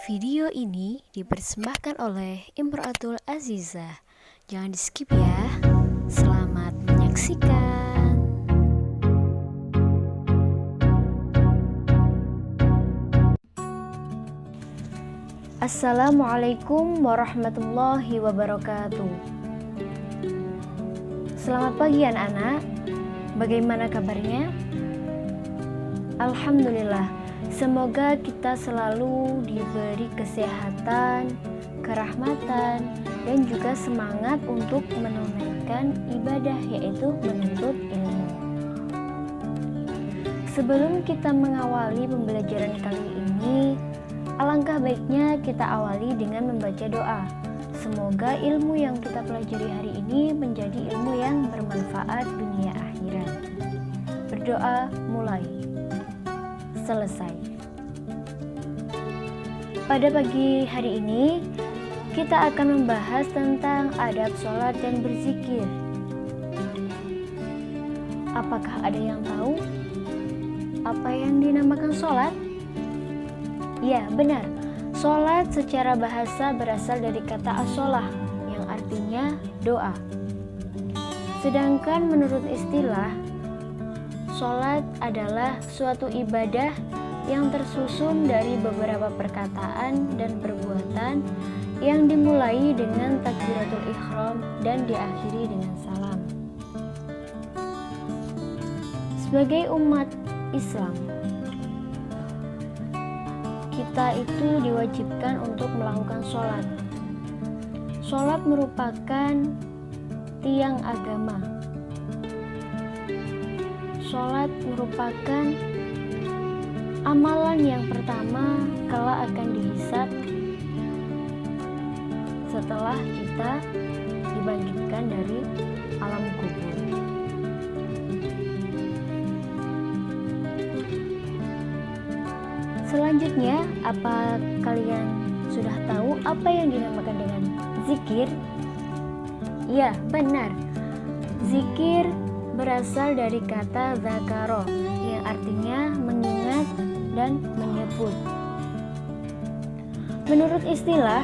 Video ini dipersembahkan oleh Imro'atul Azizah. Jangan di skip ya. Selamat menyaksikan. Assalamualaikum warahmatullahi wabarakatuh. Selamat pagi anak-anak. Bagaimana kabarnya? Alhamdulillah. Semoga kita selalu diberi kesehatan, kerahmatan, dan juga semangat untuk menunaikan ibadah, yaitu menuntut ilmu. Sebelum kita mengawali pembelajaran kali ini, alangkah baiknya kita awali dengan membaca doa. Semoga ilmu yang kita pelajari hari ini menjadi ilmu yang bermanfaat dunia akhirat. Berdoa mulai. Selesai. Pada pagi hari ini, kita akan membahas tentang adab sholat dan berzikir. Apakah ada yang tahu apa yang dinamakan sholat? Ya, benar. Sholat secara bahasa berasal dari kata as-sholah, yang artinya doa. Sedangkan menurut istilah, sholat adalah suatu ibadah yang tersusun dari beberapa perkataan dan perbuatan yang dimulai dengan takbiratul ihram dan diakhiri dengan salam. Sebagai umat Islam, kita itu diwajibkan untuk melakukan sholat. Sholat merupakan tiang agama. Sholat merupakan amalan yang pertama kelak akan dihisab setelah kita dibangkitkan dari alam kubur. Selanjutnya, apa kalian sudah tahu apa yang dinamakan dengan zikir? Ya, benar. Zikir berasal dari kata zakaro, yang artinya mengingat dan menyebut. Menurut istilah,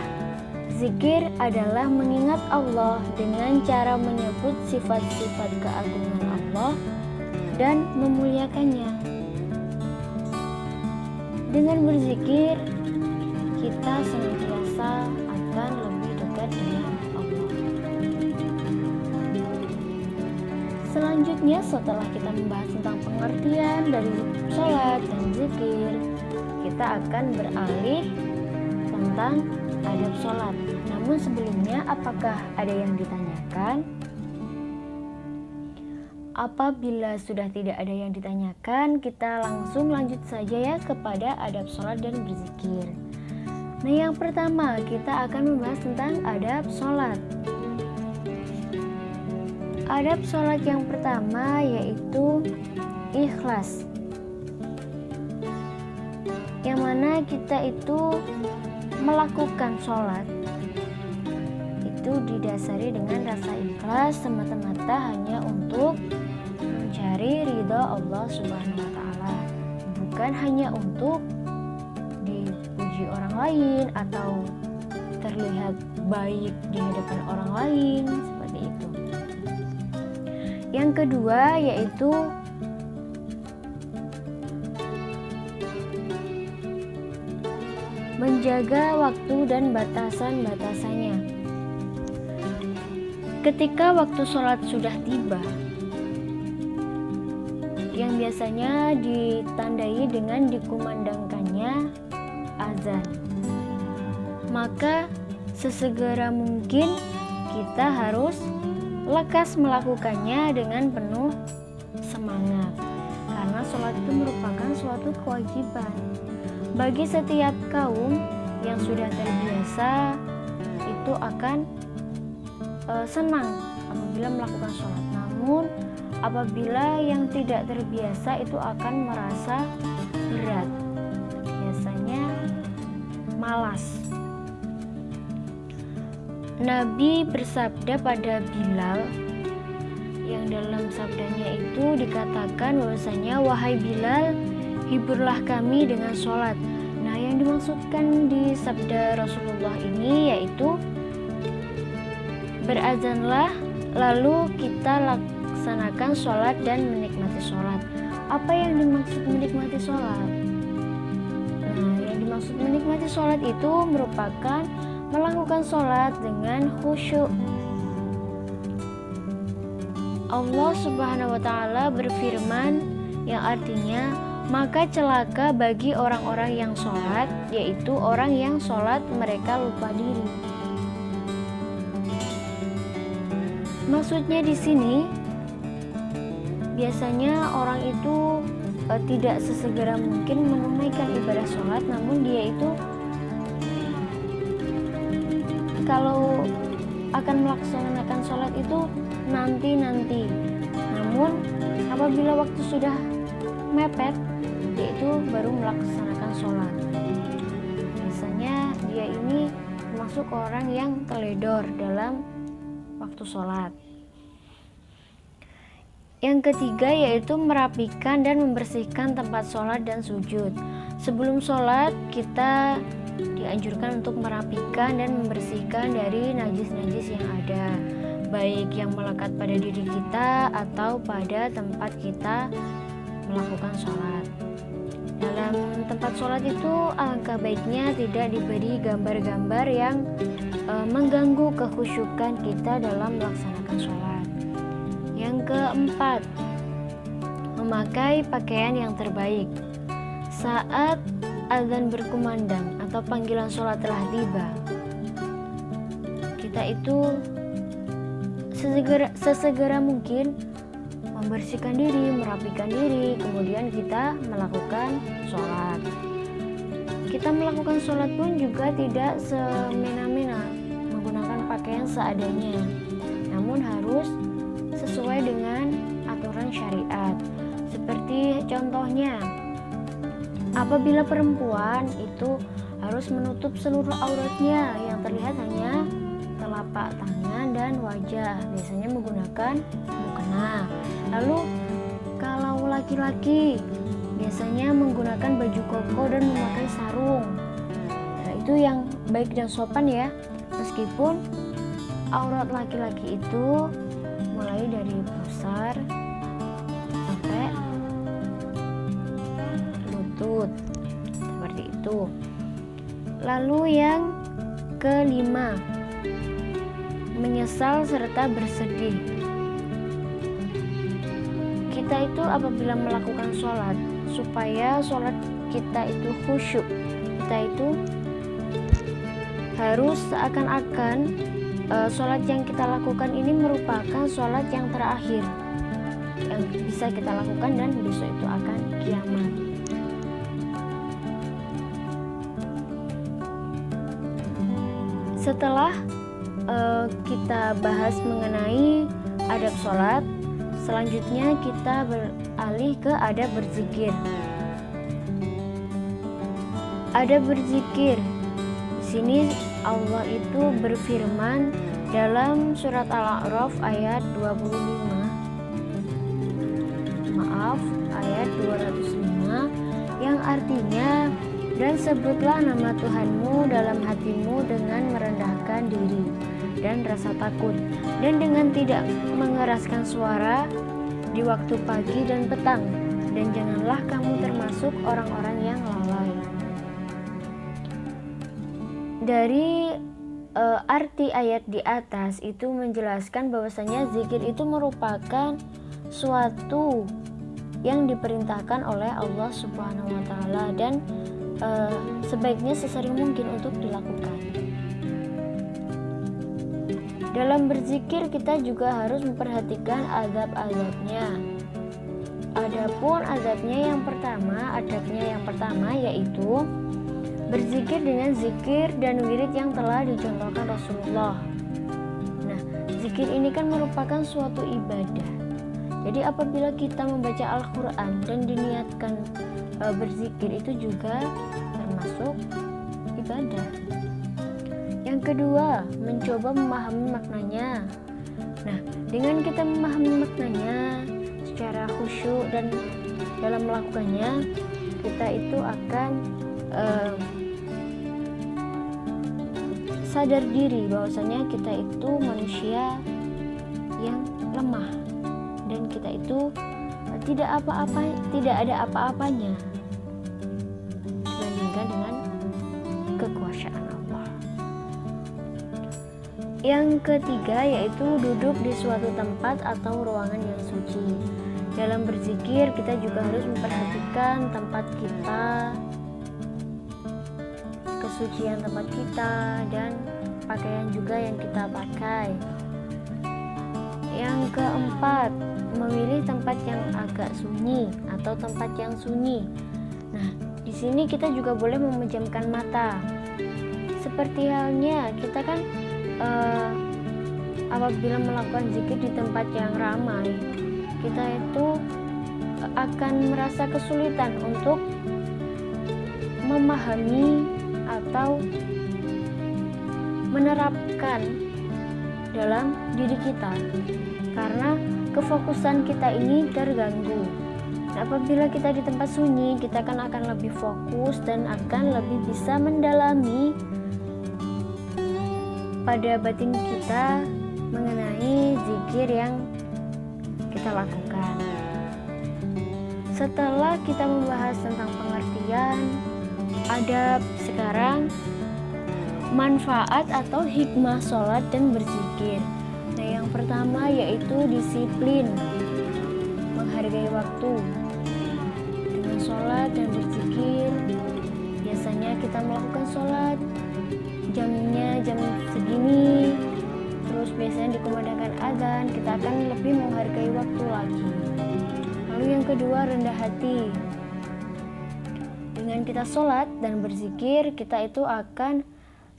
zikir adalah mengingat Allah dengan cara menyebut sifat-sifat keagungan Allah dan memuliakannya. Dengan berzikir, kita senantiasa akan lebih dekat dengan Allah. Selanjutnya, setelah kita membahas tentang pengertian dari sholat dan zikir, kita akan beralih tentang adab sholat. Namun sebelumnya, apakah ada yang ditanyakan? Apabila sudah tidak ada yang ditanyakan, kita langsung lanjut saja ya kepada adab sholat dan berzikir. Nah, yang pertama kita akan membahas tentang adab sholat. Adab sholat yang pertama yaitu ikhlas, yang mana kita itu melakukan sholat itu didasari dengan rasa ikhlas semata-mata hanya untuk mencari ridha Allah Subhanahu wa Ta'ala, bukan hanya untuk dipuji orang lain atau terlihat baik di hadapan orang lain, seperti itu. Yang kedua yaitu menjaga waktu dan batasan-batasannya. Ketika waktu sholat sudah tiba, yang biasanya ditandai dengan dikumandangkannya azan, maka sesegera mungkin kita harus lekas melakukannya dengan penuh semangat, karena sholat itu merupakan suatu kewajiban bagi setiap kaum yang sudah terbiasa. Itu akan senang apabila melakukan sholat, namun apabila yang tidak terbiasa itu akan merasa berat, biasanya malas. Nabi bersabda pada Bilal, yang dalam sabdanya itu dikatakan bahwasanya, wahai Bilal, hiburlah kami dengan sholat. Nah, yang Yang dimaksudkan di sabda Rasulullah ini yaitu berazanlah lalu kita laksanakan sholat dan menikmati sholat. Apa yang dimaksud menikmati sholat? Nah, yang dimaksud menikmati sholat itu merupakan melakukan sholat dengan khusyuk. Allah Subhanahu wa Ta'ala berfirman yang artinya, maka celaka bagi orang-orang yang sholat, yaitu orang yang sholat mereka lupa diri. Maksudnya di sini, biasanya orang itu tidak sesegera mungkin menunaikan ibadah sholat, namun dia itu kalau akan melaksanakan sholat itu nanti. Namun apabila waktu sudah mepet, dia itu baru melaksanakan sholat. Biasanya dia ini termasuk orang yang teledor dalam waktu sholat. Yang ketiga yaitu merapikan dan membersihkan tempat sholat dan sujud. Sebelum sholat kita dianjurkan untuk merapikan dan membersihkan dari najis-najis yang ada, baik yang melekat pada diri kita atau pada tempat kita melakukan sholat. Dalam tempat sholat itu alangkah baiknya tidak diberi gambar-gambar yang mengganggu kekhusyukan kita dalam melaksanakan sholat. Yang keempat, memakai pakaian yang terbaik. Saat azan berkumandang atau panggilan sholat telah tiba, kita itu sesegera mungkin membersihkan diri, merapikan diri, kemudian kita melakukan sholat. Kita melakukan sholat pun juga tidak semena-mena menggunakan pakaian seadanya, namun harus sesuai dengan aturan syariat. Seperti contohnya, apabila perempuan itu harus menutup seluruh auratnya, yang terlihat hanya telapak tangan dan wajah, biasanya menggunakan mukena. Lalu kalau laki-laki biasanya menggunakan baju koko dan memakai sarung. Nah, itu yang baik dan sopan ya. Meskipun aurat laki-laki itu mulai dari pusar sampai lutut, seperti itu. Lalu yang kelima, menyesal serta bersedih. Kita itu apabila melakukan sholat, supaya sholat kita itu khusyuk, kita itu harus seakan-akan sholat yang kita lakukan ini merupakan sholat yang terakhir yang bisa kita lakukan dan besok itu akan kiamat. Setelah kita bahas mengenai adab sholat, selanjutnya kita beralih ke adab berzikir. Adab berzikir, di sini Allah itu berfirman dalam surat Al-A'raf ayat 205 yang artinya, dan sebutlah nama Tuhanmu dalam hatimu dengan merendahkan diri dan rasa takut, dan dengan tidak mengeraskan suara di waktu pagi dan petang, dan janganlah kamu termasuk orang-orang yang lalai. Dari arti ayat di atas itu menjelaskan bahwasanya zikir itu merupakan suatu yang diperintahkan oleh Allah Subhanahu wa Ta'ala, dan sebaiknya sesering mungkin untuk dilakukan. Dalam berzikir kita juga harus memperhatikan adab-adabnya. Adapun adabnya yang pertama yaitu berzikir dengan zikir dan wirid yang telah dicontohkan Rasulullah. Nah, zikir ini kan merupakan suatu ibadah. Jadi apabila kita membaca Al-Quran dan diniatkan berzikir, itu juga termasuk ibadah. Yang kedua, mencoba memahami maknanya. Nah, dengan kita memahami maknanya secara khusyuk dan dalam melakukannya, kita itu akan sadar diri bahwasanya kita itu manusia yang lemah dan kita itu tidak ada apa-apanya dibandingkan dengan kekuasaan Allah. Yang ketiga yaitu duduk di suatu tempat atau ruangan yang suci. Dalam berzikir kita juga harus memperhatikan tempat kita, kesucian tempat kita, dan pakaian juga yang kita pakai. Yang keempat, memilih tempat yang agak sunyi atau tempat yang sunyi. Nah, di sini kita juga boleh memejamkan mata. Seperti halnya kita kan apabila melakukan zikir di tempat yang ramai, kita itu akan merasa kesulitan untuk memahami atau menerapkan dalam diri kita, karena kefokusan kita ini terganggu. Nah, apabila kita di tempat sunyi, kita kan akan lebih fokus dan akan lebih bisa mendalami pada batin kita mengenai zikir yang kita lakukan. Setelah kita membahas tentang pengertian adab, sekarang manfaat atau hikmah sholat dan berzikir. Nah, yang pertama yaitu disiplin, menghargai waktu. Dengan sholat dan berzikir, biasanya kita melakukan sholat jamnya jam segini, terus biasanya dikumandangkan azan, kita akan lebih menghargai waktu lagi. Lalu yang kedua, rendah hati. Dengan kita sholat dan berzikir, kita itu akan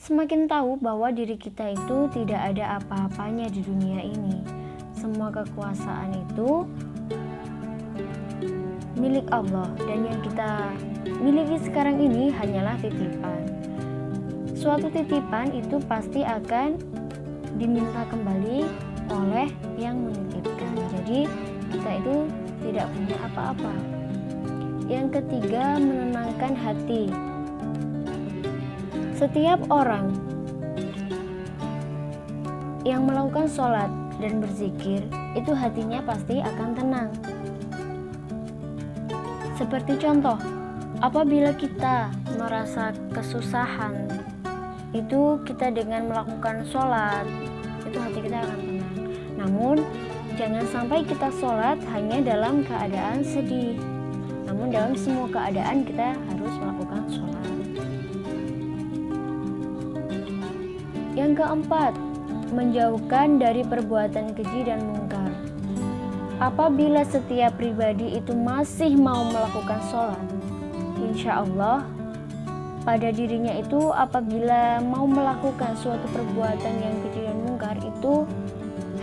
semakin tahu bahwa diri kita itu tidak ada apa-apanya di dunia ini. Semua kekuasaan itu milik Allah, dan yang kita miliki sekarang ini hanyalah titipan. Suatu titipan itu pasti akan diminta kembali oleh yang menitipkan. Jadi kita itu tidak punya apa-apa. Yang ketiga, menenangkan hati. Setiap orang yang melakukan sholat dan berzikir, itu hatinya pasti akan tenang. Seperti contoh, apabila kita merasa kesusahan, itu kita dengan melakukan sholat, itu hati kita akan tenang. Namun, jangan sampai kita sholat hanya dalam keadaan sedih. Namun dalam semua keadaan kita harus melakukan sholat. Yang keempat, menjauhkan dari perbuatan keji dan mungkar. Apabila setiap pribadi itu masih mau melakukan sholat, insya Allah pada dirinya itu apabila mau melakukan suatu perbuatan yang keji dan mungkar, itu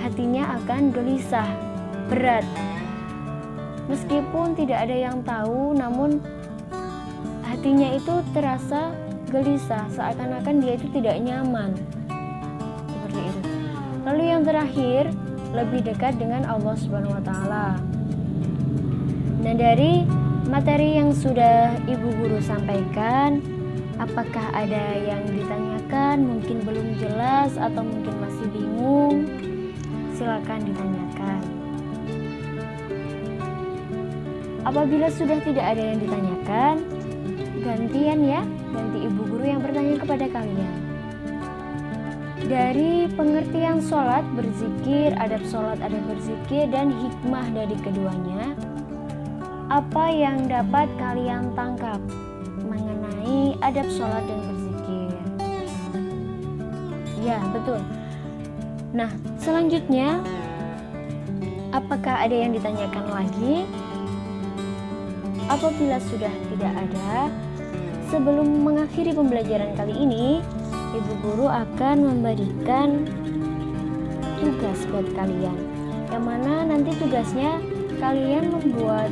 hatinya akan gelisah, berat. Meskipun tidak ada yang tahu, namun hatinya itu terasa gelisah, seakan-akan dia itu tidak nyaman. Seperti itu. Lalu yang terakhir, lebih dekat dengan Allah Subhanahu wa taala. Nah, dari materi yang sudah Ibu Guru sampaikan, apakah ada yang ditanyakan, mungkin belum jelas atau mungkin masih bingung? Silakan ditanyakan. Apabila sudah tidak ada yang ditanyakan, gantian ya, ganti Ibu Guru yang bertanya kepada kalian. Dari pengertian sholat, berzikir, adab sholat, adab berzikir, dan hikmah dari keduanya, apa yang dapat kalian tangkap mengenai adab sholat dan berzikir? Ya, betul. Nah, selanjutnya, apakah ada yang ditanyakan lagi? Apabila sudah tidak ada, sebelum mengakhiri pembelajaran kali ini, Ibu Guru akan memberikan tugas buat kalian, yang mana nanti tugasnya kalian membuat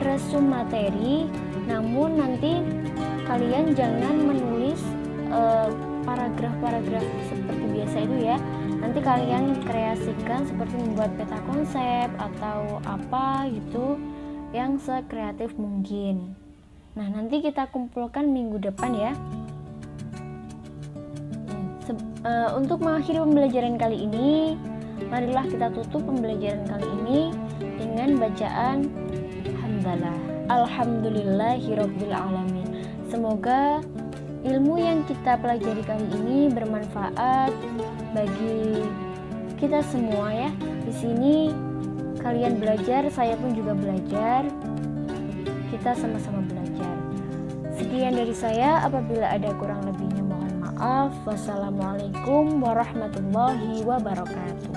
resum materi, namun nanti kalian jangan menulis paragraf-paragraf seperti biasa itu ya. Nanti kalian kreasikan seperti membuat peta konsep atau apa gitu yang sekreatif mungkin. Nah, nanti kita kumpulkan minggu depan ya. Untuk mengakhiri pembelajaran kali ini, marilah kita tutup pembelajaran kali ini dengan bacaan hamdalah. Alhamdulillahirabbil alamin. Semoga ilmu yang kita pelajari kali ini bermanfaat bagi kita semua ya. Di sini kalian belajar, saya pun juga belajar. Kita sama-sama belajar. Sekian dari saya, apabila ada kurang lebihnya mohon maaf. Wassalamualaikum warahmatullahi wabarakatuh.